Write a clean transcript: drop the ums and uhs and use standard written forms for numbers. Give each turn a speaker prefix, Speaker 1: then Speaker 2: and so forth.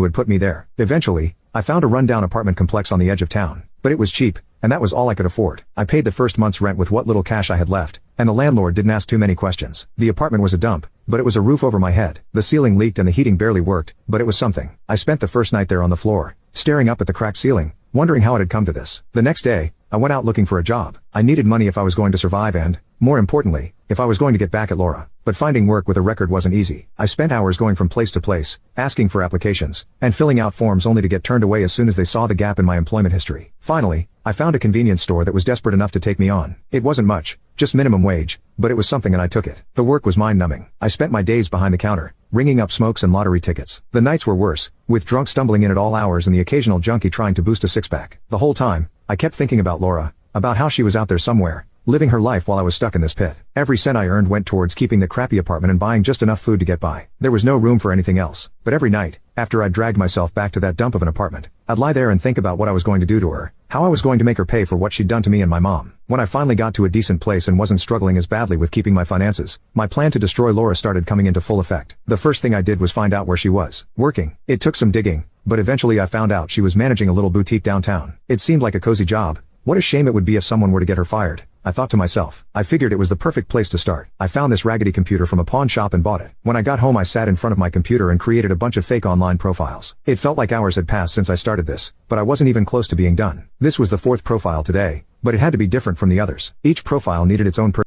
Speaker 1: who had put me there. Eventually, I found a rundown apartment complex on the edge of town. But it was cheap, and that was all I could afford. I paid the first month's rent with what little cash I had left, and the landlord didn't ask too many questions. The apartment was a dump, but it was a roof over my head. The ceiling leaked and the heating barely worked, but it was something. I spent the first night there on the floor, staring up at the cracked ceiling, wondering how it had come to this. The next day, I went out looking for a job. I needed money if I was going to survive and, more importantly, if I was going to get back at Laura. But finding work with a record wasn't easy. I spent hours going from place to place, asking for applications, and filling out forms only to get turned away as soon as they saw the gap in my employment history. Finally, I found a convenience store that was desperate enough to take me on. It wasn't much, just minimum wage, but it was something and I took it. The work was mind-numbing. I spent my days behind the counter, ringing up smokes and lottery tickets. The nights were worse, with drunks stumbling in at all hours and the occasional junkie trying to boost a six-pack. The whole time, I kept thinking about Laura, about how she was out there somewhere, living her life while I was stuck in this pit. Every cent I earned went towards keeping the crappy apartment and buying just enough food to get by. There was no room for anything else. But every night, after I dragged myself back to that dump of an apartment, I'd lie there and think about what I was going to do to her, how I was going to make her pay for what she'd done to me and my mom. When I finally got to a decent place and wasn't struggling as badly with keeping my finances, my plan to destroy Laura started coming into full effect. The first thing I did was find out where she was working. It took some digging, but eventually I found out she was managing a little boutique downtown. It seemed like a cozy job. What a shame it would be if someone were to get her fired, I thought to myself. I figured it was the perfect place to start. I found this raggedy computer from a pawn shop and bought it. When I got home I sat in front of my computer and created a bunch of fake online profiles. It felt like hours had passed since I started this, but I wasn't even close to being done. This was the fourth profile today, but it had to be different from the others. Each profile needed its own